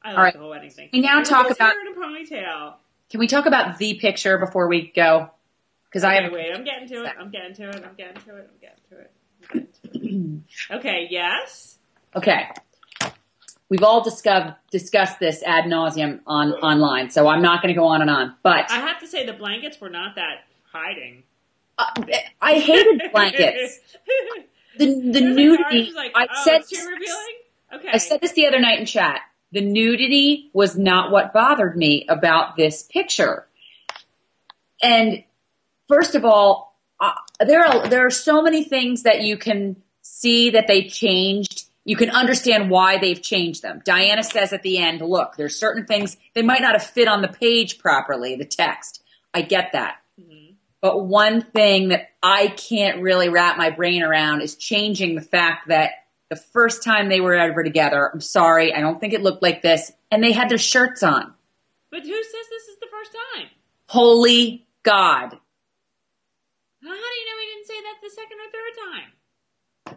I All like right. the whole wedding thing. We now and talk about. Hair in a ponytail. Can we talk about the picture before we go? Because okay, wait. I'm getting to it. Okay. Yes. Okay. We've all discussed this ad nauseum online, so I'm not going to go on and on. But I have to say the blankets were not that hiding. I hated blankets. The nudity. Like, it's too revealing. Okay. I said this the other night in chat. The nudity was not what bothered me about this picture. And first of all, there are so many things that you can see that they changed. You can understand why they've changed them. Diana says at the end, look, there's certain things, they might not have fit on the page properly, the text. I get that. Mm-hmm. But one thing that I can't really wrap my brain around is changing the fact that the first time they were ever together, I'm sorry, I don't think it looked like this, and they had their shirts on. But who says this is the first time? Holy God. How do you know he didn't say that the second or third time?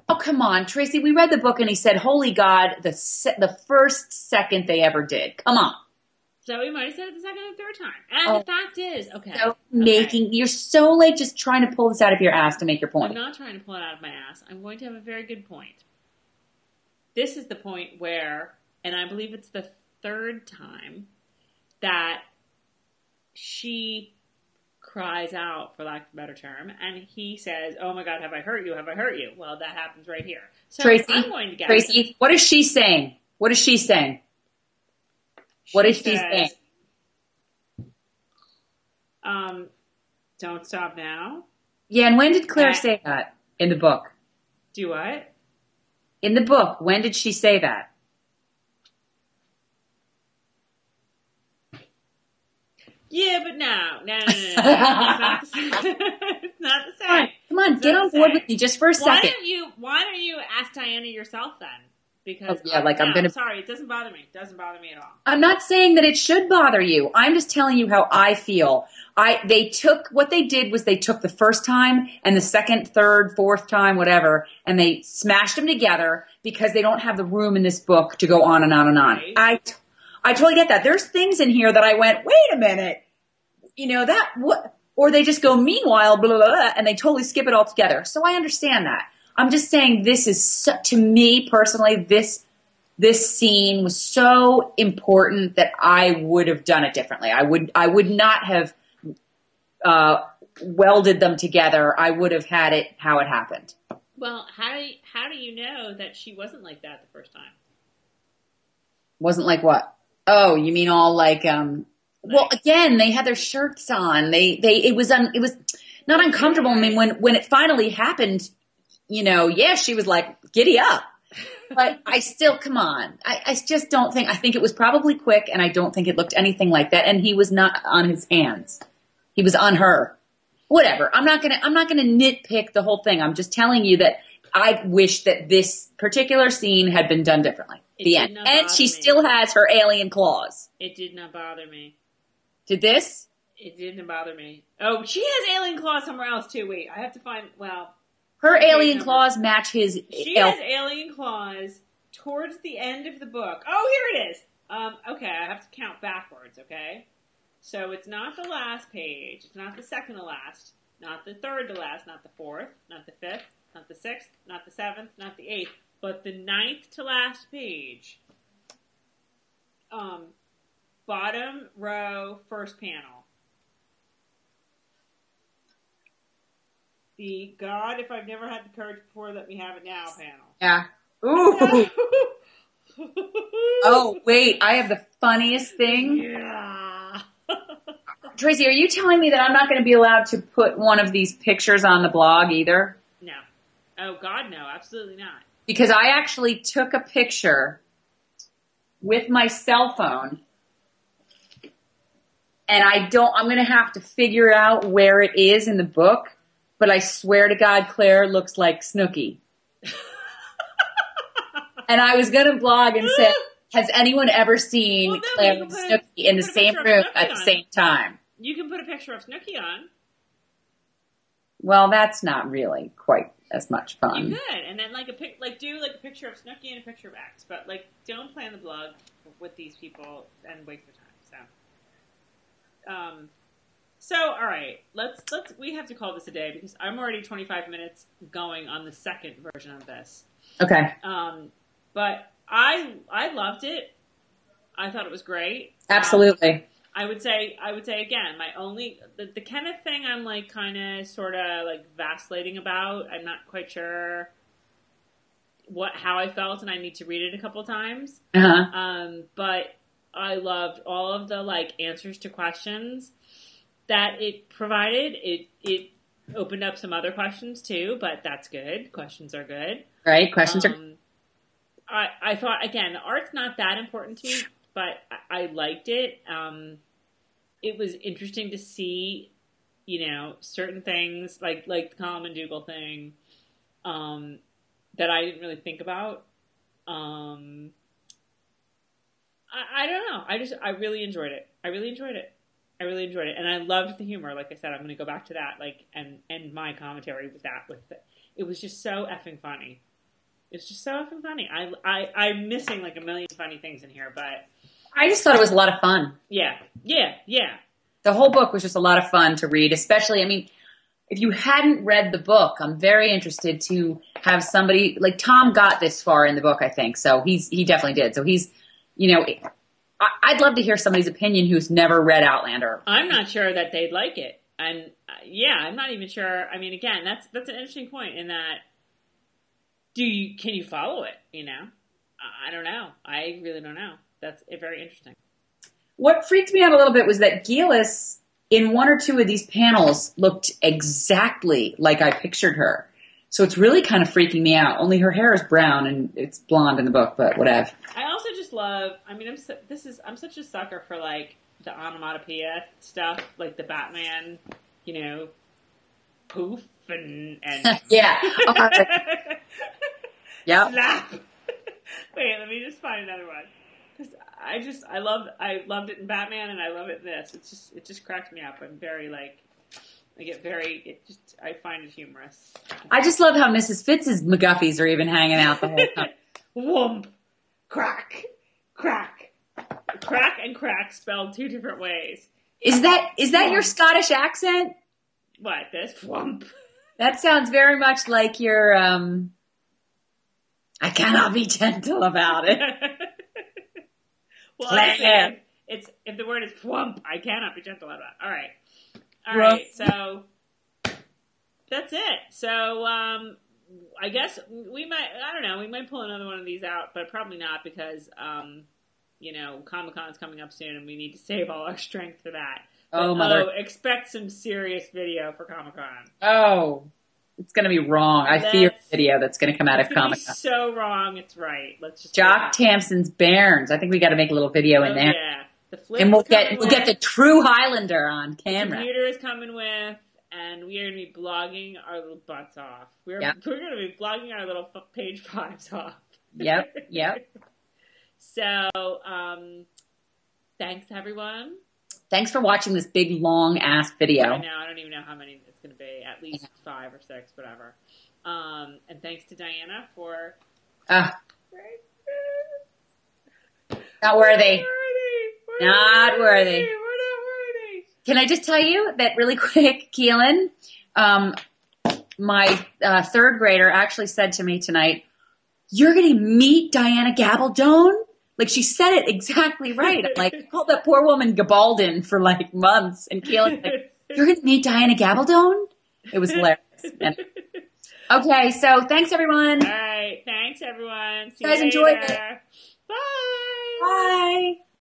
Oh, come on, Tracy. We read the book and he said, holy God, the first second they ever did. Come on. So he might have said it the second or third time. And the fact is, you're so like just trying to pull this out of your ass to make your point. I'm not trying to pull it out of my ass. I'm going to have a very good point. This is the point where, and I believe it's the third time, that she cries out, for lack of a better term, and he says, oh my God, have I hurt you? Have I hurt you? Well, that happens right here. So Tracy, I'm going to guess. Tracy, what is she saying? What is she saying? What is she saying? Don't stop now. Yeah, and when did Claire say that in the book? Do what? In the book, when did she say that? Yeah, but no. It's not the same. It's not the same. Come on, get on board with me just for a second. Why don't you ask Diana yourself then? Because I'm gonna. Sorry, it doesn't bother me. It doesn't bother me at all. I'm not saying that it should bother you. I'm just telling you how I feel. They took the first time and the second, third, fourth time, whatever, and they smashed them together because they don't have the room in this book to go on and on and on. Right. I totally get that. There's things in here that I went, wait a minute, or they just go, meanwhile, blah, blah, blah, and they totally skip it all together. So I understand that. I'm just saying this is, to me personally, this scene was so important that I would have done it differently. I would not have welded them together. I would have had it how it happened. Well, how do you know that she wasn't like that the first time? Wasn't like what? Oh, you mean all like well, again, they had their shirts on. It was not uncomfortable. I mean, when it finally happened, she was like, giddy up. But I still, come on. I just don't think, I think it was probably quick, and I don't think it looked anything like that. And he was not on his hands. He was on her. Whatever. I'm not gonna nitpick the whole thing. I'm just telling you that I wish that this particular scene had been done differently. The end. And she still has her alien claws. It did not bother me. Did this? It didn't bother me. Oh, she has alien claws somewhere else too. Wait, I have to find, her alien claws match his. She has alien claws towards the end of the book. Oh, here it is. Okay, I have to count backwards, okay? So it's not the last page. It's not the second to last. Not the third to last. Not the fourth. Not the fifth. Not the sixth. Not the seventh. Not the eighth. But the ninth to last page. Bottom row, first panel. The God, if I've never had the courage before, let me have it now panel. Yeah. Ooh. Oh, wait. I have the funniest thing. Yeah. Tracy, are you telling me that I'm not going to be allowed to put one of these pictures on the blog either? No. Oh, God, no. Absolutely not. Because I actually took a picture with my cell phone. And I'm going to have to figure out where it is in the book. But I swear to God, Claire looks like Snooki. And I was going to blog and say, has anyone ever seen Claire and Snooki in the same room at the same time? You can put a picture of Snooki on. Well, that's not really quite as much You fun. could, and then do a picture of Snooki and a picture of X, but don't plan the blog with these people and waste their time. So all right, we have to call this a day because I'm already 25 minutes going on the second version of this. Okay. But I loved it. I thought it was great. Absolutely. I would say again, my only the Kenneth thing I'm kind of sort of vacillating about. I'm not quite sure how I felt, and I need to read it a couple times. But I loved all of the answers to questions that it provided. It opened up some other questions too, but that's good. Questions are good. Right. Questions are. I thought again, the art's not that important to me, but I liked it. It was interesting to see, certain things like the Colin and Dougal thing, that I didn't really think about. I don't know. I really enjoyed it. I really enjoyed it. And I loved the humor. Like I said, I'm going to go back to that, and end my commentary with that. It was just so effing funny. It's just so effing funny. I'm missing a million funny things in here, but I just thought it was a lot of fun. Yeah. The whole book was just a lot of fun to read, especially, if you hadn't read the book, I'm very interested to have somebody, Tom got this far in the book, I think, so he definitely did. So he's, I'd love to hear somebody's opinion who's never read Outlander. I'm not sure that they'd like it. And, I'm not even sure. Again, that's an interesting point in that, can you follow it, I don't know. I really don't know. That's very interesting. What freaked me out a little bit was that Gillis, in one or two of these panels, looked exactly like I pictured her. So it's really kind of freaking me out. Only her hair is brown and it's blonde in the book, but whatever. I also just love, I'm such a sucker for the onomatopoeia stuff, the Batman, poof and yeah. Yep. Slap. Wait, let me just find another one. Because I loved it in Batman and I love it in this. It just cracks me up. I'm very I find it humorous. I just love how Mrs. Fitz's McGuffies are even hanging out the whole time. Whoomp. Crack. Crack. Crack and crack spelled two different ways. Is that your Scottish accent? What, this? Whump. That sounds very much like your, I cannot be gentle about it. Well, honestly, if the word is whump, I cannot be gentle about it. All right, so that's it. So, I guess we might pull another one of these out, but probably not because, Comic-Con's coming up soon and we need to save all our strength for that. Expect some serious video for Comic-Con. Oh, it's going to be wrong. I fear the video that's going to come out of Comic-Con. It's so wrong, it's right. Let's just Jock Tamson's Bairns. I think we got to make a little video in there. Yeah. And we'll get the true Highlander on camera. The computer is coming with, and we are going to be blogging our little butts off. We're going to be blogging our little page fives off. Yep. So, thanks everyone. Thanks for watching this big, long-ass video. I know. I don't even know how many it's going to be. At least 5 or 6, whatever. And thanks to Diana for... Not worthy. Not worthy. We're not worthy. Can I just tell you that really quick, Keelan? My third grader actually said to me tonight, "You're going to meet Diana Gabaldon?" She said it exactly right. I'm I called that poor woman Gabaldon for months. And Keelan's "You're going to meet Diana Gabaldon?" It was hilarious. Okay, so thanks everyone. All right, thanks everyone. See you guys you later. enjoyed it. Bye. Bye.